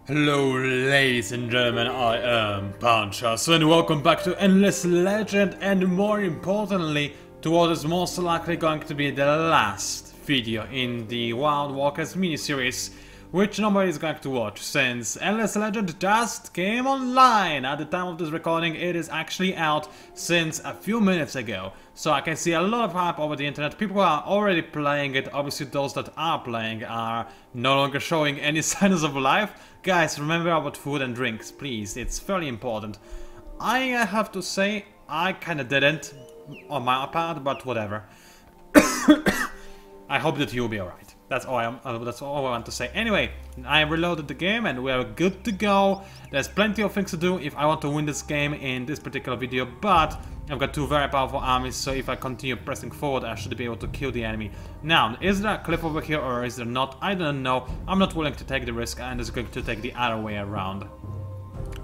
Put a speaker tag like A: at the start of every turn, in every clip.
A: Hello ladies and gentlemen, I am PANCZASU and welcome back to Endless Legend, and more importantly to what is most likely going to be the last video in the Wild Walkers miniseries, which nobody is going to watch since Endless Legend just came online. At the time of this recording it is actually out since a few minutes ago, so I can see a lot of hype over the internet. People are already playing it. Obviously those that are playing are no longer showing any signs of life. Guys, remember about food and drinks, please, it's fairly important. I have to say, I kinda didn't on my part, but whatever. I hope that you'll be alright. That's all I want to say. Anyway, I reloaded the game and we are good to go. There's plenty of things to do if I want to win this game in this particular video, but I've got two very powerful armies, so if I continue pressing forward I should be able to kill the enemy. Now, is there a cliff over here or is there not? I don't know. I'm not willing to take the risk and it's going to take the other way around.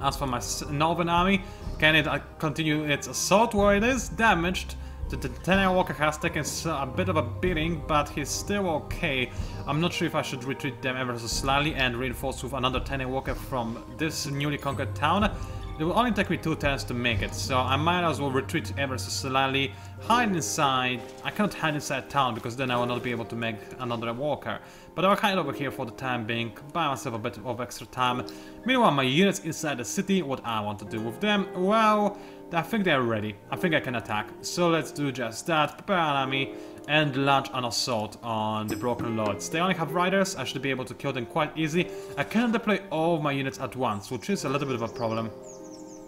A: As for my northern army, can it continue its assault where it is damaged? The Tenai Walker has taken a bit of a beating, but he's still okay. I'm not sure if I should retreat them ever so slightly and reinforce with another Tenai Walker from this newly conquered town. It will only take me 2 turns to make it, so I might as well retreat ever so slightly, hide inside. I cannot hide inside town because then I will not be able to make another walker. But I'll hide over here for the time being, buy myself a bit of extra time. Meanwhile, my units inside the city, what I want to do with them, well, I think they're ready. I think I can attack. So let's do just that, prepare an army, and launch an assault on the Broken Lords. They only have riders, I should be able to kill them quite easily. I cannot deploy all of my units at once, which is a little bit of a problem.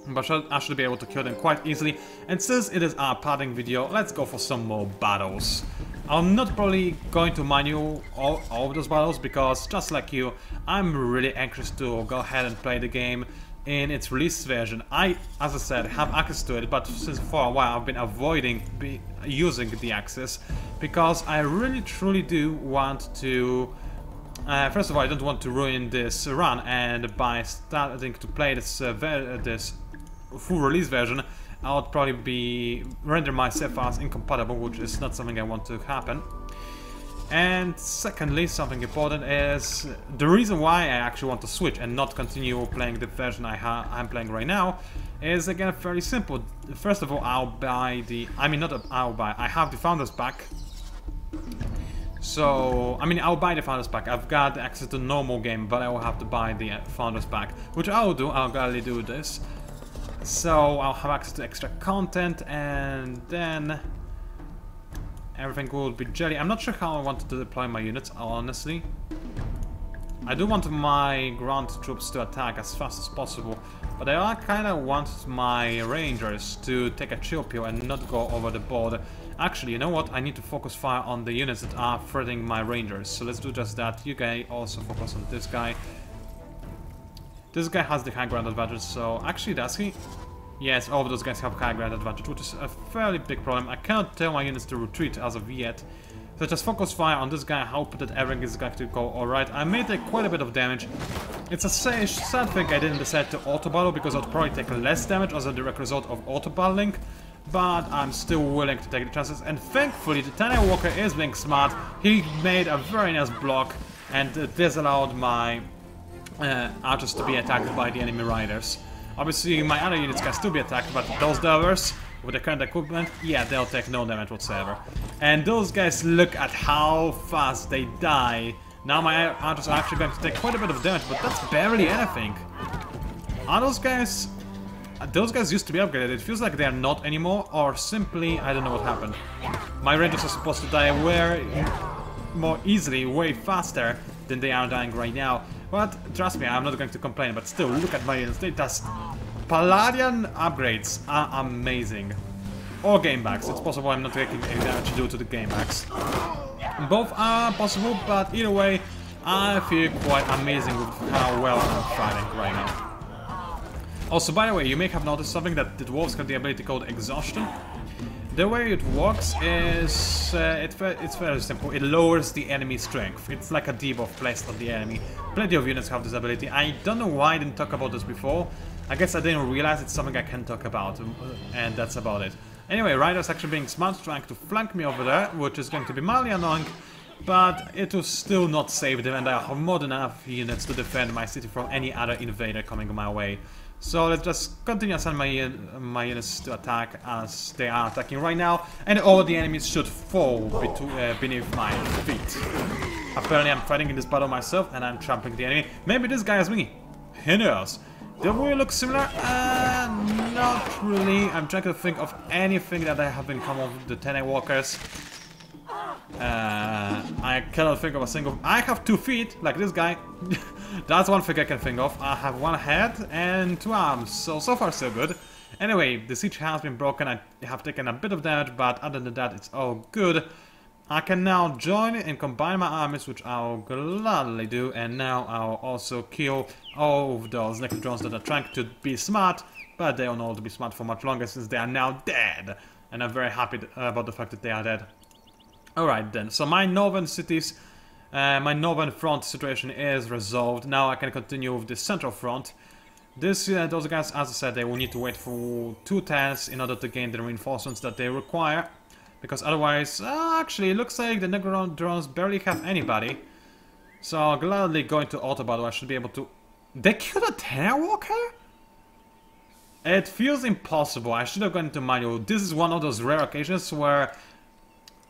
A: But I should be able to kill them quite easily. And since it is our parting video, let's go for some more battles. I'm not probably going to manual all of those battles because, just like you, I'm really anxious to go ahead and play the game in its release version. I, as I said, have access to it, but since for a while I've been avoiding using the access because I really truly do want to... first of all, I don't want to ruin this run, and by starting to play this this full release version, I would probably render myself as incompatible, which is not something I want to happen. And secondly, something important is the reason why I actually want to switch and not continue playing the version I'm playing right now is again fairly simple. First of all, I'll buy the... I have the Founders Pack. So, I'll buy the Founders Pack. I've got access to normal game, but I will have to buy the Founders Pack, which I will do. I'll gladly do this. So, I'll have access to extra content, and then everything will be jelly. I'm not sure how I want to deploy my units, honestly. I do want my ground troops to attack as fast as possible, but I kind of want my rangers to take a chill pill and not go over the board. Actually, you know what? I need to focus fire on the units that are threatening my rangers. So let's do just that. You guys also focus on this guy. This guy has the high ground advantage, so... Actually, does he? Yes, all of those guys have high ground advantage, which is a fairly big problem. I cannot tell my units to retreat as of yet. So just focus fire on this guy, hope that everything is going to go alright. I may take quite a bit of damage. It's a sad thing I didn't decide to auto-battle, because I'd probably take less damage as a direct result of auto-battling. But I'm still willing to take the chances, and thankfully the Tenai Walker is being smart. He made a very nice block, and this allowed my archers to be attacked by the enemy riders. Obviously my other units can still be attacked, but those delvers with the current equipment, yeah, they'll take no damage whatsoever. And those guys, look at how fast they die. Now my archers are actually going to take quite a bit of damage, but that's barely anything. Are those guys... Those guys used to be upgraded. It feels like they are not anymore, or simply, I don't know what happened. My rangers are supposed to die way more easily, way faster than they are dying right now. But trust me, I'm not going to complain, but still, look at my units. They just... Palladian upgrades are amazing. Or gamebacks. It's possible I'm not taking any damage due to the gamebacks. Both are possible, but either way, I feel quite amazing with how well I'm fighting right now. Also, by the way, you may have noticed something, that the dwarves have the ability called Exhaustion. The way it works is... it's very simple. It lowers the enemy's strength. It's like a debuff placed on the enemy. Plenty of units have this ability. I don't know why I didn't talk about this before. I guess I didn't realize it's something I can talk about, and that's about it. Anyway, Riders actually being smart, trying to flank me over there, which is going to be mildly annoying. but it will still not save them, and I have more than enough units to defend my city from any other invader coming my way. So let's just continue to send my units to attack as they are attacking right now, and all the enemies should fall beneath my feet. Apparently I'm fighting in this battle myself and I'm trampling the enemy. Maybe this guy is me. Who knows? Do we look similar? Not really. I'm trying to think of anything that I have in common with the Tene Walkers. I cannot think of a single... I have 2 feet, like this guy. That's one thing I can think of. I have 1 head and 2 arms, so far so good. Anyway, the siege has been broken. I have taken a bit of damage, but other than that, it's all good. I can now join and combine my armies, which I'll gladly do, and now I'll also kill all of those Necrodrones that are trying to be smart, but they don't know to be smart for much longer since they are now dead. And I'm very happy about the fact that they are dead. Alright then, so my northern cities, my northern front situation is resolved. Now I can continue with the central front. Those guys, as I said, they will need to wait for 2 turns in order to gain the reinforcements that they require. Because otherwise, actually, it looks like the Necrodrones barely have anybody. So I'll gladly go into auto battle. I should be able to... They killed a Tene Walker? It feels impossible. I should have gone into manual. This is one of those rare occasions where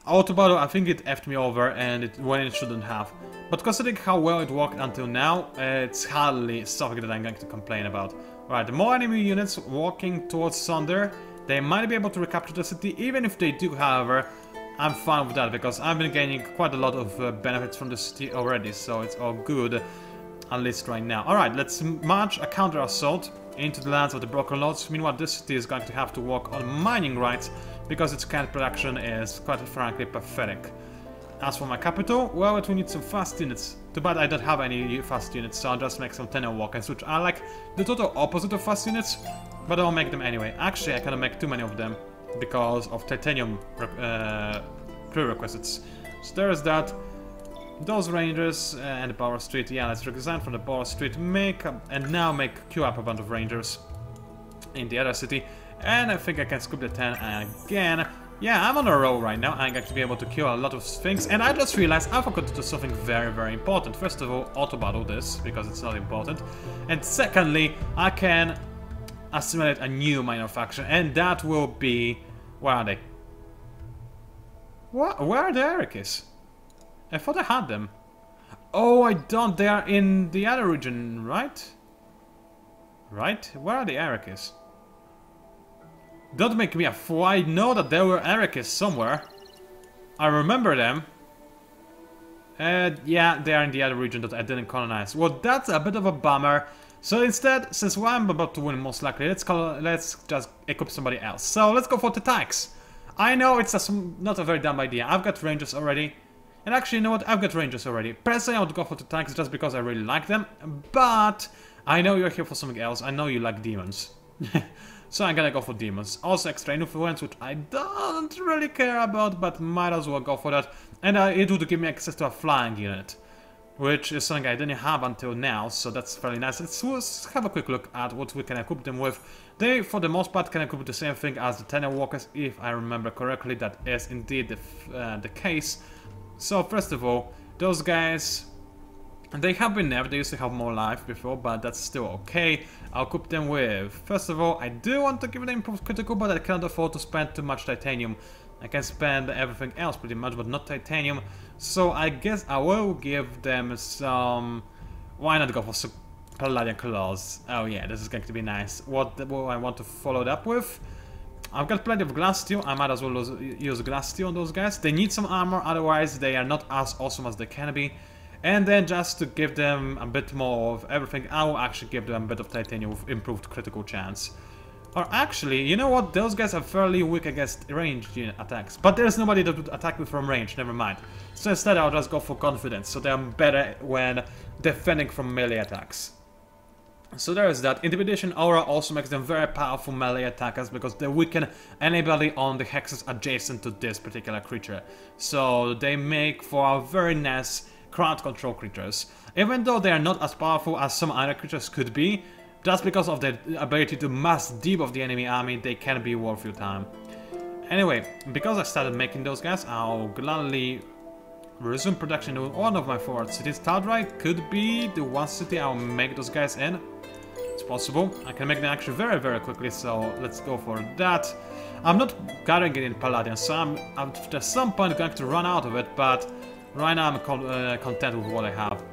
A: auto battle, I think it effed me over and when it shouldn't have. But considering how well it worked until now, it's hardly something that I'm going to complain about. Alright, the more enemy units walking towards Sunder, they might be able to recapture the city. Even if they do, however, I'm fine with that because I've been gaining quite a lot of benefits from the city already, so it's all good, at least right now. Alright, let's march a counter-assault into the lands of the Broken Lords. Meanwhile, this city is going to have to work on mining rights because its current production is, quite frankly, pathetic. As for my capital, well, it will need some fast units. Too bad I don't have any fast units, so I'll just make some Tene Walkers, which are like the total opposite of fast units, but I'll make them anyway. Actually, I cannot make too many of them because of titanium prerequisites. So there is that. Those rangers and the Power Street, yeah, let's resign from the Power Street, and now queue up a bunch of rangers in the other city, and I think I can scoop the 10 again. Yeah, I'm on a roll right now. I'm going to be able to kill a lot of things, and I just realized I forgot to do something very, very important. First of all, auto battle this because it's not important, and secondly, I can assimilate a new minor faction, and that will be... Where are they? What? Where are the Erikis? I thought I had them. Oh, I don't. They are in the other region, right? Right? Where are the Erikis? Don't make me a fool. I know that there were Erikis somewhere. I remember them. Yeah, they are in the other region that I didn't colonize. Well, that's a bit of a bummer. So instead, since I'm about to win most likely, let's just equip somebody else. So let's go for the tanks. I know it's not a very dumb idea. I've got rangers already. And actually, you know what? I've got rangers already. Personally, I would go for the tanks just because I really like them. But I know you're here for something else. I know you like demons. So I'm gonna go for demons. Also extra influence, which I don't really care about, but might as well go for that. And it would give me access to a flying unit, which is something I didn't have until now, so that's fairly nice. Let's have a quick look at what we can equip them with. They, for the most part, can equip the same thing as the Tene Walkers, if I remember correctly. That is indeed the case. So first of all, those guys, they have been nerfed. They used to have more life before, but that's still okay. I'll equip them with, first of all, I do want to give them improved critical, but I cannot afford to spend too much titanium. I can spend everything else pretty much, but not titanium. So I guess I will give them some... Why not go for some Palladian Claws? Oh yeah, this is going to be nice. What will I want to follow it up with? I've got plenty of glass steel. I might as well use glass steel on those guys. They need some armor, otherwise they are not as awesome as they can be. And then just to give them a bit more of everything, I will actually give them a bit of titanium with improved critical chance. Or actually, you know what? Those guys are fairly weak against ranged attacks. But there's nobody that would attack me from range, never mind. So instead I'll just go for confidence, so they're better when defending from melee attacks. So there is that. Intimidation aura also makes them very powerful melee attackers because they weaken anybody on the hexes adjacent to this particular creature. So they make for a very nice crowd control creatures. Even though they are not as powerful as some other creatures could be, just because of their ability to mass debuff the enemy army, they can be worth your time. Anyway, because I started making those guys, I'll gladly resume production in one of my forward cities. Taldrai could be the one city I'll make those guys in. It's possible. I can make them actually very, very quickly, so let's go for that. I'm not gathering it in Paladin, so I'm at some point going to run out of it, but right now I'm content with what I have.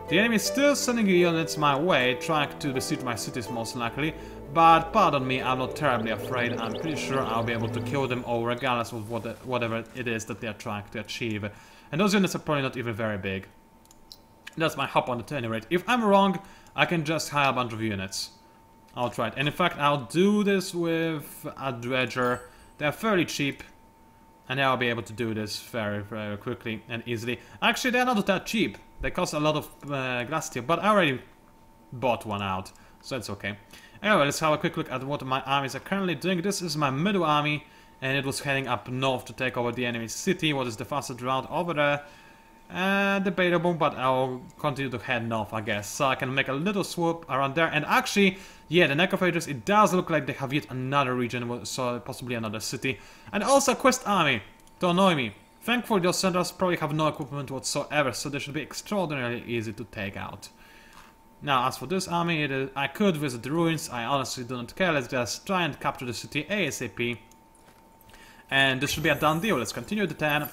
A: The enemy is still sending units my way, trying to besiege my cities most likely, but pardon me, I'm not terribly afraid. I'm pretty sure I'll be able to kill them all regardless of whatever it is that they're trying to achieve. And those units are probably not even very big. That's my hope on it at any rate. If I'm wrong, I can just hire a bunch of units. I'll try it. And in fact, I'll do this with a dredger. They're fairly cheap. And I'll be able to do this very, very quickly and easily. Actually, they're not that cheap. They cost a lot of glass steel, but I already bought one out. So it's okay. Anyway, let's have a quick look at what my armies are currently doing. This is my middle army. And it was heading up north to take over the enemy city. What is the fastest route over there? Debatable, but I'll continue to head north, I guess. So I can make a little swoop around there. And actually, yeah, the Necrophages, it does look like they have yet another region, so possibly another city. And also a quest army, to annoy me. Thankfully, those centers probably have no equipment whatsoever, so they should be extraordinarily easy to take out. Now, as for this army, I could visit the ruins. I honestly do not care. Let's just try and capture the city ASAP. And this should be a done deal. Let's continue the turn.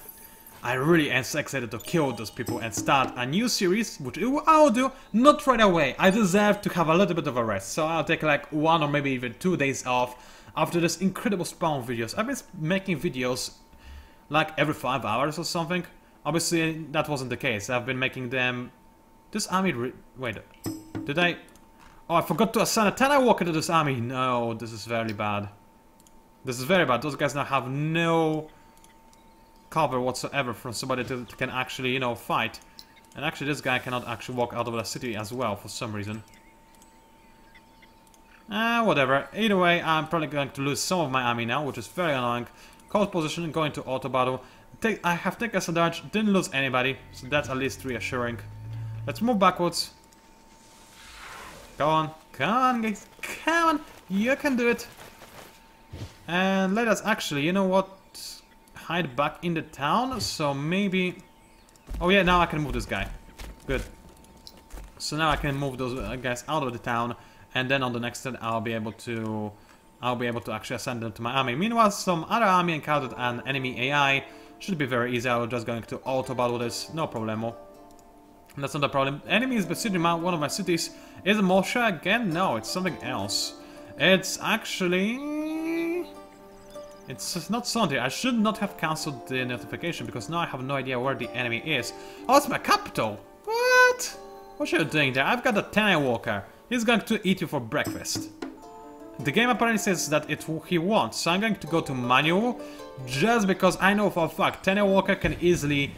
A: I really am so excited to kill those people and start a new series, which I'll do, not right away. I deserve to have a little bit of a rest, so I'll take like 1 or maybe even 2 days off after this incredible spawn videos. I've been making videos like every 5 hours or something. Obviously, that wasn't the case. I've been making them... This army... Wait, did I... Oh, I forgot to assign a Tenai Walker to this army. No, this is very bad. This is very bad. Those guys now have no cover whatsoever from somebody that can actually, you know, fight. And actually this guy cannot actually walk out of the city as well for some reason. Whatever. Either way, I'm probably going to lose some of my army now, which is very annoying. Cold position, going to auto battle. I have taken a dodge, didn't lose anybody, so that's at least reassuring. Let's move backwards. Go on. Come on, guys. Come on. You can do it. And let us actually, you know what? Hide back in the town, so maybe... Oh yeah, now I can move this guy. Good. So now I can move those guys out of the town, and then on the next turn I'll be able to actually ascend them to my army. Meanwhile, some other army encountered an enemy AI. Should be very easy. I'm just going to auto battle this, no problemo. That's not a problem. Enemy is besieging one of my cities. Is it Moshe again? No, it's something else. It's actually... It's not Sunday. I should not have cancelled the notification because now I have no idea where the enemy is. Oh, it's my capital! What? What are you doing there? I've got a Tenai Walker. He's going to eat you for breakfast. The game apparently says that it's what he wants, so I'm going to go to manual just because I know for a fact Tenai Walker can easily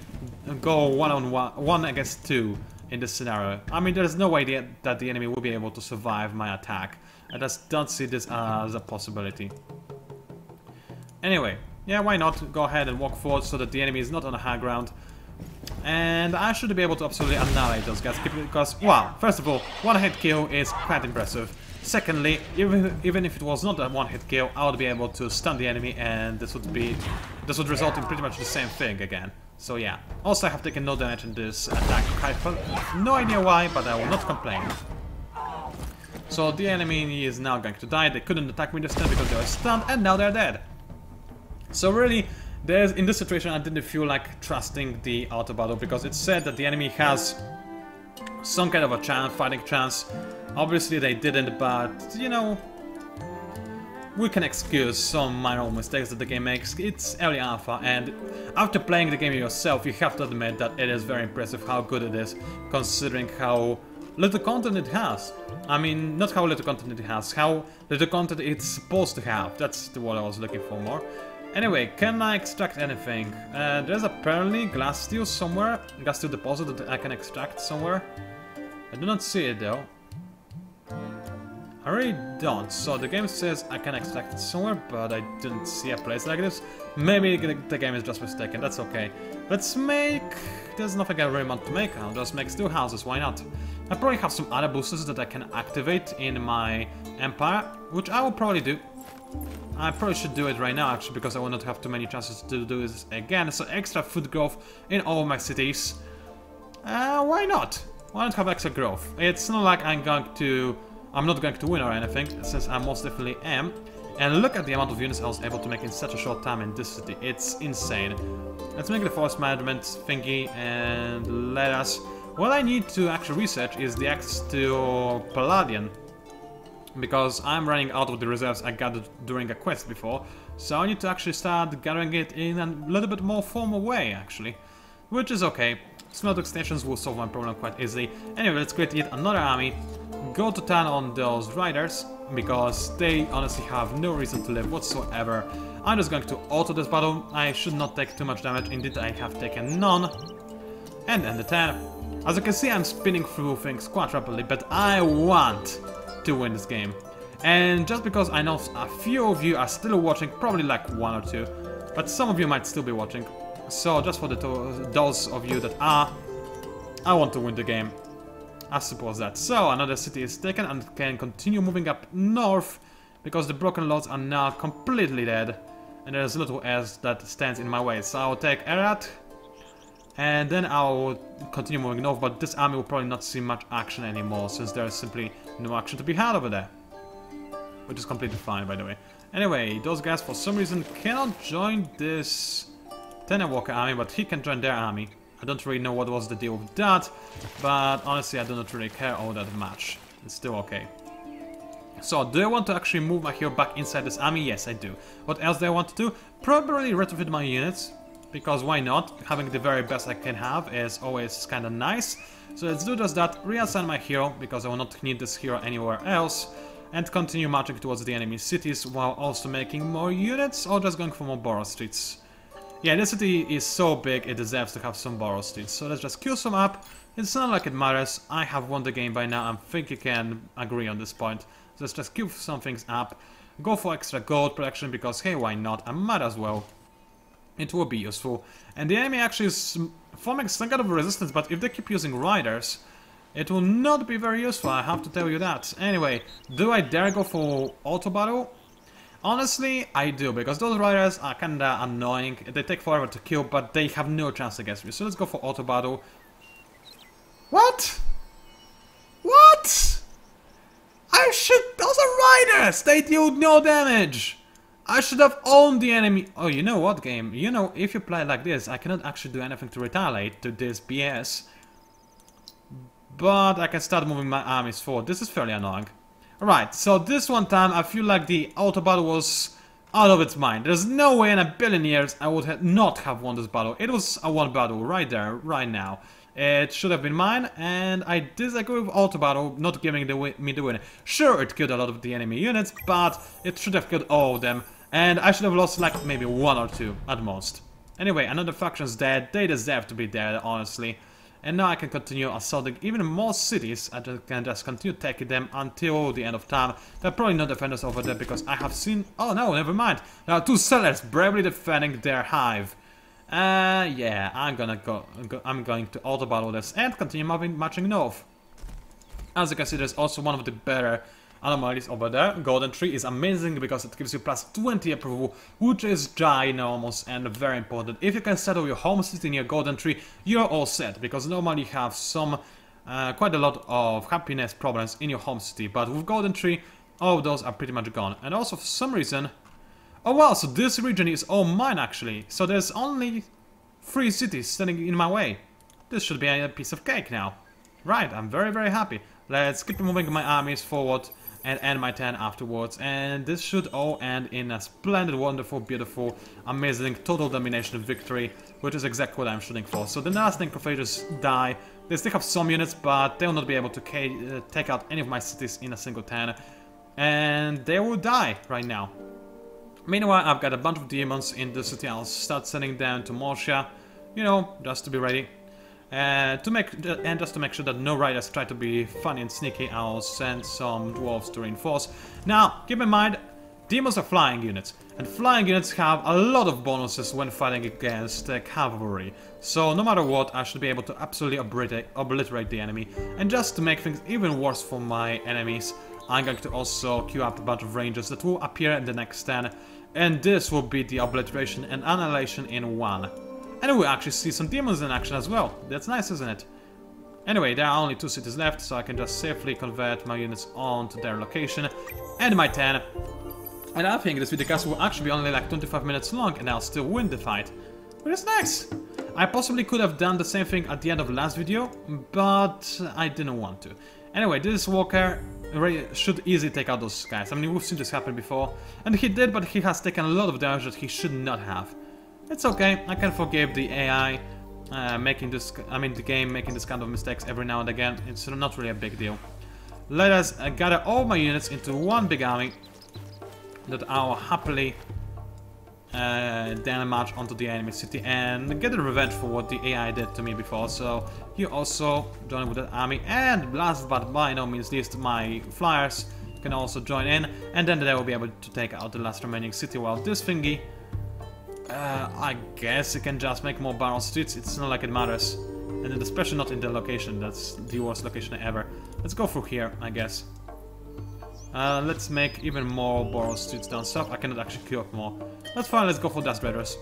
A: go one against 2 in this scenario. I mean, there's no way that the enemy will be able to survive my attack. I just don't see this as a possibility. Anyway, yeah, why not go ahead and walk forward so that the enemy is not on the high ground. And I should be able to absolutely annihilate those guys because, wow, first of all, one-hit kill is quite impressive. Secondly, even if it was not a one-hit kill, I would be able to stun the enemy, and this would result in pretty much the same thing again. So yeah. Also, I have taken no damage in this attack. I have no idea why, but I will not complain. So the enemy is now going to die. They couldn't attack me this time because they were stunned, and now they're dead. So really, in this situation, I didn't feel like trusting the auto battle because it said that the enemy has some kind of a fighting chance. Obviously they didn't, but you know, we can excuse some minor mistakes that the game makes. It's early alpha, and after playing the game yourself, you have to admit that it is very impressive how good it is, considering how little content it has. I mean, not how little content it has, how little content it's supposed to have. That's the word I was looking for more. Anyway, can I extract anything? There's apparently glass steel somewhere, glass steel deposit that I can extract somewhere. I do not see it though. I really don't. So the game says I can extract it somewhere, but I didn't see a place like this. Maybe the game is just mistaken, that's okay. Let's make... There's nothing I really want to make. I'll just make steel houses, why not? I probably have some other boosters that I can activate in my empire, which I will probably do. I probably should do it right now actually, because I will not have too many chances to do this again. So extra food growth in all of my cities. Why not? Why not have extra growth? It's not like I'm not going to win or anything, since I most definitely am. And look at the amount of units I was able to make in such a short time in this city. It's insane. Let's make the forest management thingy and let us... What I need to actually research is the access to Palladian. Because I'm running out of the reserves I gathered during a quest before. So I need to actually start gathering it in a little bit more formal way, actually. Which is okay. Smelt extensions will solve my problem quite easily. Anyway, let's create yet another army. Go to town on those riders, because they honestly have no reason to live whatsoever. I'm just going to auto this battle. I should not take too much damage. Indeed, I have taken none. And end the turn. As you can see, I'm spinning through things quite rapidly, but I want to win this game. And just because I know a few of you are still watching, probably like 1 or 2, but some of you might still be watching. So just for those of you that are, I want to win the game. I suppose that. So another city is taken and can continue moving up north, because the broken lords are now completely dead. And there's little else that stands in my way. So I'll take Erat. And then I'll continue moving north, but this army will probably not see much action anymore, since there is simply no action to be had over there. Which is completely fine, by the way. Anyway, those guys for some reason cannot join this Tenor Walker army, but he can join their army. I don't really know what was the deal with that, but honestly I do not really care all that much. It's still okay. So, do I want to actually move my hero back inside this army? Yes, I do. What else do I want to do? Probably retrofit my units. Because why not? Having the very best I can have is always kinda nice. So let's do just that, reassign my hero, because I will not need this hero anywhere else. And continue marching towards the enemy cities, while also making more units, or just going for more borrow streets. Yeah, this city is so big, it deserves to have some borrow streets. So let's just queue some up. It's not like it matters, I have won the game by now, I think you can agree on this point. So let's just queue some things up. Go for extra gold production, because hey, why not? I might as well. It will be useful. And the enemy actually is forming some kind of resistance, but if they keep using riders, it will not be very useful, I have to tell you that. Anyway, do I dare go for auto battle? Honestly, I do, because those riders are kinda annoying. They take forever to kill, but they have no chance against me. So let's go for auto battle. What? What? Those are riders! They deal no damage! I should have owned the enemy. Oh, you know what, game? You know, if you play like this, I cannot actually do anything to retaliate to this BS. But I can start moving my armies forward. This is fairly annoying. Alright, so this one time I feel like the auto battle was out of its mind. There's no way in a billion years I would not have won this battle. It was a one battle right there, right now. It should have been mine, and I disagree with auto battle not giving me the win. Sure, it killed a lot of the enemy units, but it should have killed all of them. And I should have lost like maybe 1 or 2 at most. Anyway, another faction's dead. They deserve to be dead, honestly. And now I can continue assaulting even more cities. I can just continue taking them until the end of time. There are probably no defenders over there because I have seen... Oh no, never mind. There are 2 sellers bravely defending their hive. Yeah, I'm going to auto battle this and continue marching north. As you can see, there's also one of the better anomalies over there. Golden Tree is amazing because it gives you plus 20 approval, which is ginormous and very important. If you can settle your home city near Golden Tree, you're all set, because normally you have some quite a lot of happiness problems in your home city, but with Golden Tree, all of those are pretty much gone. And also for some reason... Oh wow, so this region is all mine actually. So there's only 3 cities standing in my way. This should be a piece of cake now. Right, I'm very, very happy. Let's keep moving my armies forward and end my turn afterwards. And this should all end in a splendid, wonderful, beautiful, amazing, total domination victory, which is exactly what I'm shooting for. So the last Necrophages die. They still have some units, but they will not be able to take out any of my cities in a single turn. And they will die right now. Meanwhile, I've got a bunch of demons in the city. I'll start sending them to Morsia, you know, just to be ready. Just to make sure that no riders try to be funny and sneaky, I'll send some dwarves to reinforce. Now, keep in mind, demons are flying units, and flying units have a lot of bonuses when fighting against cavalry. So no matter what, I should be able to absolutely obliterate the enemy. And just to make things even worse for my enemies, I'm going to also queue up a bunch of rangers that will appear in the next turn. And this will be the obliteration and annihilation in one. And we'll actually see some demons in action as well. That's nice, isn't it? Anyway, there are only 2 cities left, so I can just safely convert my units onto their location. And my turn. And I think this videocast will actually be only like 25 minutes long, and I'll still win the fight. Which is nice. I possibly could have done the same thing at the end of the last video, but I didn't want to. Anyway, this Walker should easily take out those guys. I mean, we've seen this happen before. And he did, but he has taken a lot of damage that he should not have. It's okay, I can forgive the AI the game making this kind of mistakes every now and again. It's not really a big deal. Let us gather all my units into one big army that I'll happily then march onto the enemy city and get a revenge for what the AI did to me before. So you also join with that army, and last but by no means least, my flyers can also join in, and then they will be able to take out the last remaining city, while this thingy, I guess it can just make more barrel streets. It's not like it matters, and especially not in the location. That's the worst location ever. Let's go through here, I guess. Let's make even more borrowed streets down south. I cannot actually queue up more. That's fine, let's go for Dust Raiders.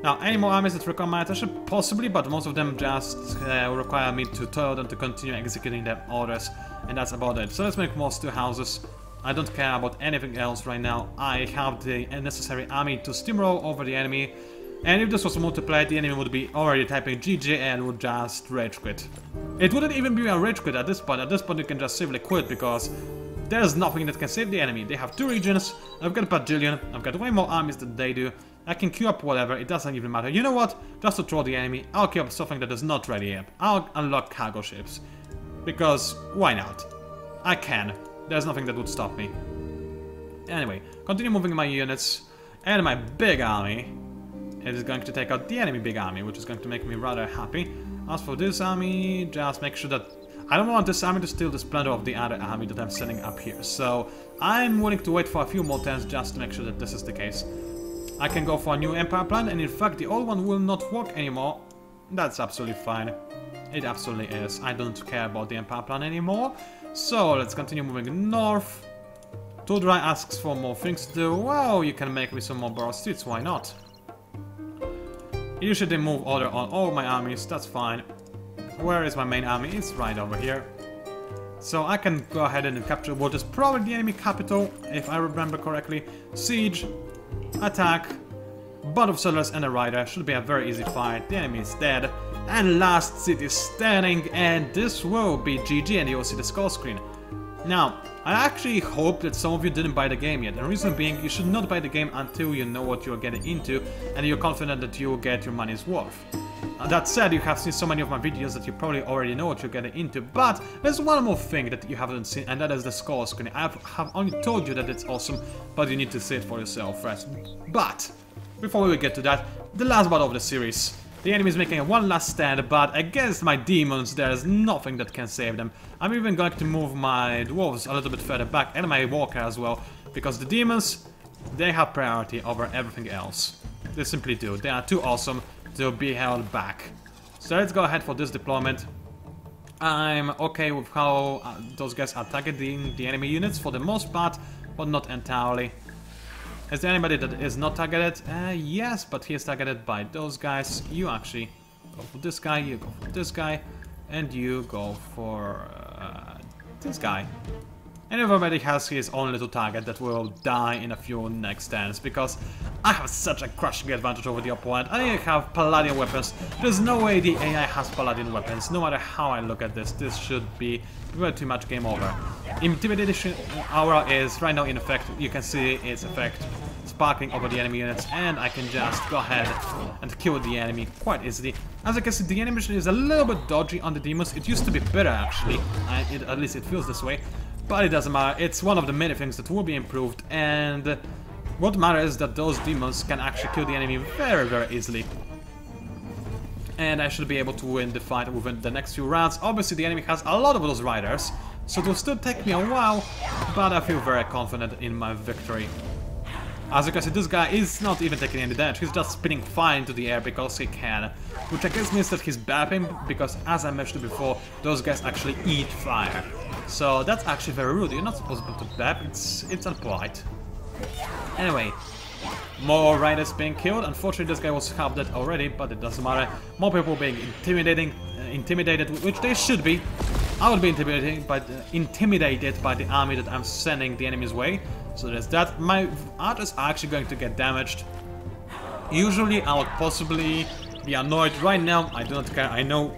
A: Now, any more armies that require my attention? Possibly, but most of them just require me to tell them to continue executing their orders, and that's about it. So let's make more stew houses. I don't care about anything else right now. I have the necessary army to steamroll over the enemy, and if this was multiplayer, the enemy would be already typing GG and would just rage quit. It wouldn't even be a rage quit at this point. At this point, you can just safely quit because there's nothing that can save the enemy. They have 2 regions, I've got a bajillion, I've got way more armies than they do. I can queue up whatever, it doesn't even matter. You know what? Just to troll the enemy, I'll queue up something that is not ready yet. I'll unlock cargo ships. Because, why not? I can. There's nothing that would stop me. Anyway, continue moving my units, and my big army is going to take out the enemy big army, which is going to make me rather happy. As for this army, just make sure that I don't want this army to steal the splendor of the other army that I'm setting up here, so I'm willing to wait for a few more turns just to make sure that this is the case. I can go for a new empire plan, and in fact the old one will not work anymore. That's absolutely fine. It absolutely is. I don't care about the empire plan anymore. So let's continue moving north. Tudrai asks for more things to do. Well, you can make me some more borrowed streets, why not? Usually they move order on all my armies, that's fine. Where is my main army? It's right over here. So I can go ahead and capture what is probably the enemy capital, if I remember correctly. Siege, attack, bunch of settlers and a rider. Should be a very easy fight. The enemy is dead. And last city standing, and this will be GG, and you will see the score screen. Now, I actually hope that some of you didn't buy the game yet. The reason being, you should not buy the game until you know what you're getting into and you're confident that you will get your money's worth. That said, you have seen so many of my videos that you probably already know what you're getting into, but there's one more thing that you haven't seen, and that is the score screen. I have only told you that it's awesome, but you need to see it for yourself first. But, before we get to that, the last battle of the series. The enemy is making one last stand, but against my demons there's nothing that can save them. I'm even going to move my dwarves a little bit further back, and my walker as well, because the demons, they have priority over everything else. They simply do. They are too awesome to be held back. So let's go ahead for this deployment. I'm okay with how those guys are targeting the enemy units for the most part, but not entirely. Is there anybody that is not targeted? Yes, but he is targeted by those guys. You actually go for this guy, you go for this guy, and you go for this guy. And everybody has his own little target that will die in a few next turns, because I have such a crushing advantage over the opponent. I have Paladin weapons. There's no way the AI has Paladin weapons. No matter how I look at this, this should be very too much game over. Intimidation aura is right now in effect. You can see its effect sparkling over the enemy units, and I can just go ahead and kill the enemy quite easily. As you can see, the animation is a little bit dodgy on the demons. It used to be better actually, at least it feels this way. But it doesn't matter, it's one of the many things that will be improved, and what matters is that those demons can actually kill the enemy very, very easily. And I should be able to win the fight within the next few rounds. Obviously the enemy has a lot of those riders, so it will still take me a while, but I feel very confident in my victory. As you can see, this guy is not even taking any damage, he's just spinning fire into the air because he can. Which I guess means that he's bapping, because as I mentioned before, those guys actually eat fire. So that's actually very rude. You're not supposed to dab. It's unpolite. Anyway, more riders being killed. Unfortunately, this guy was half dead already, but it doesn't matter. More people being intimidated, which they should be. I would be intimidated by the army that I'm sending the enemy's way. So there's that. My archers are actually going to get damaged. Usually, I would possibly be annoyed. Right now, I do not care. I know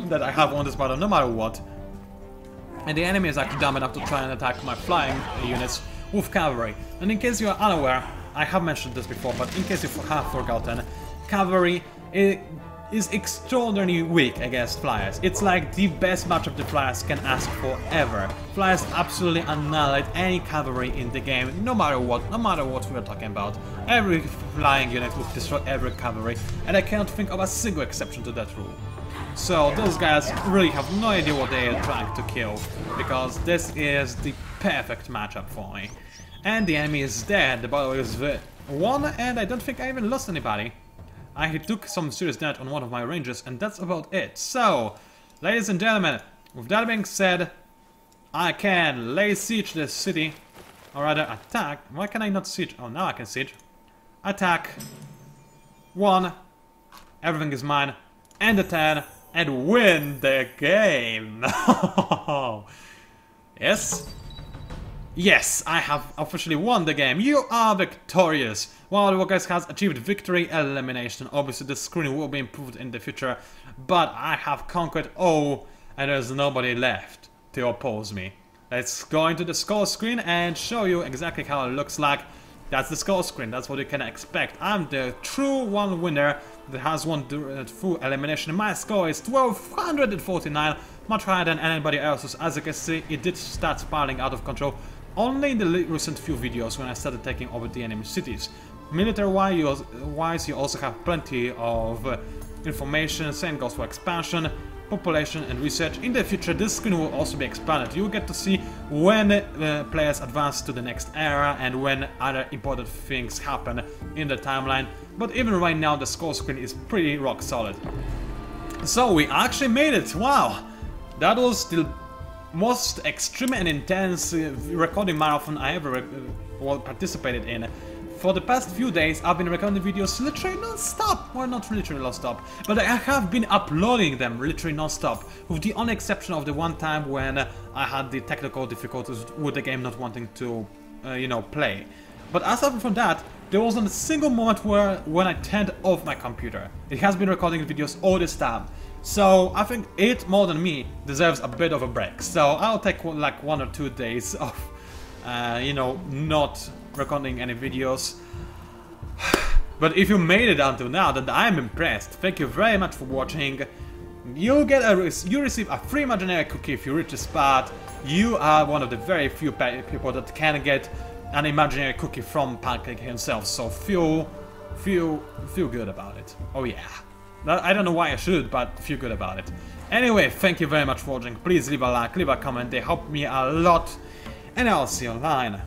A: that I have won this battle no matter what. And the enemy is actually dumb enough to try and attack my flying units with cavalry. And in case you are unaware, I have mentioned this before, but in case you have forgotten, cavalry is extraordinarily weak against flyers. It's like the best matchup the flyers can ask for ever. Flyers absolutely annihilate any cavalry in the game, no matter what we're talking about. Every flying unit will destroy every cavalry, and I cannot think of a single exception to that rule. So those guys really have no idea what they are trying to kill, because this is the perfect matchup for me. And the enemy is dead, the battle is won, and I don't think I even lost anybody. I took some serious damage on one of my ranges, and that's about it. So, ladies and gentlemen, with that being said, I can lay siege to this city, or rather attack. Why can I not siege? Oh, now I can siege. Attack. 1. Everything is mine. And a 10. And win the game. Yes? Yes, I have officially won the game. You are victorious. One of the guys has achieved victory elimination. Obviously, the screen will be improved in the future, but I have conquered all, and there's nobody left to oppose me. Let's go into the score screen and show you exactly how it looks like. That's the score screen. That's what you can expect. I'm the true one winner that has won through elimination. My score is 1249, much higher than anybody else's. As you can see, it did start spiraling out of control only in the recent few videos when I started taking over the enemy cities. Military-wise, you also have plenty of information. Same goes for expansion, population and research. In the future, this screen will also be expanded. You will get to see when players advance to the next era and when other important things happen in the timeline. But even right now, the score screen is pretty rock solid. So we actually made it! Wow! That was the most extreme and intense recording marathon I ever participated in. For the past few days, I've been recording videos literally non-stop. Well, not literally non-stop, but I have been uploading them literally non-stop, with the only exception of the one time when I had the technical difficulties with the game not wanting to, you know, play. But aside from that, there wasn't a single moment when I turned off my computer. It has been recording videos all this time. So I think it, more than me, deserves a bit of a break. So I'll take like 1 or 2 days of, you know, not recording any videos. But if you made it until now, then I'm impressed. Thank you very much for watching. You receive a free imaginary cookie if you reach this part. You are one of the very few people that can get an imaginary cookie from Pancake himself. So feel good about it. Oh yeah. I don't know why I should, but feel good about it. Anyway, thank you very much for watching. Please leave a like, leave a comment. They help me a lot. And I'll see you online.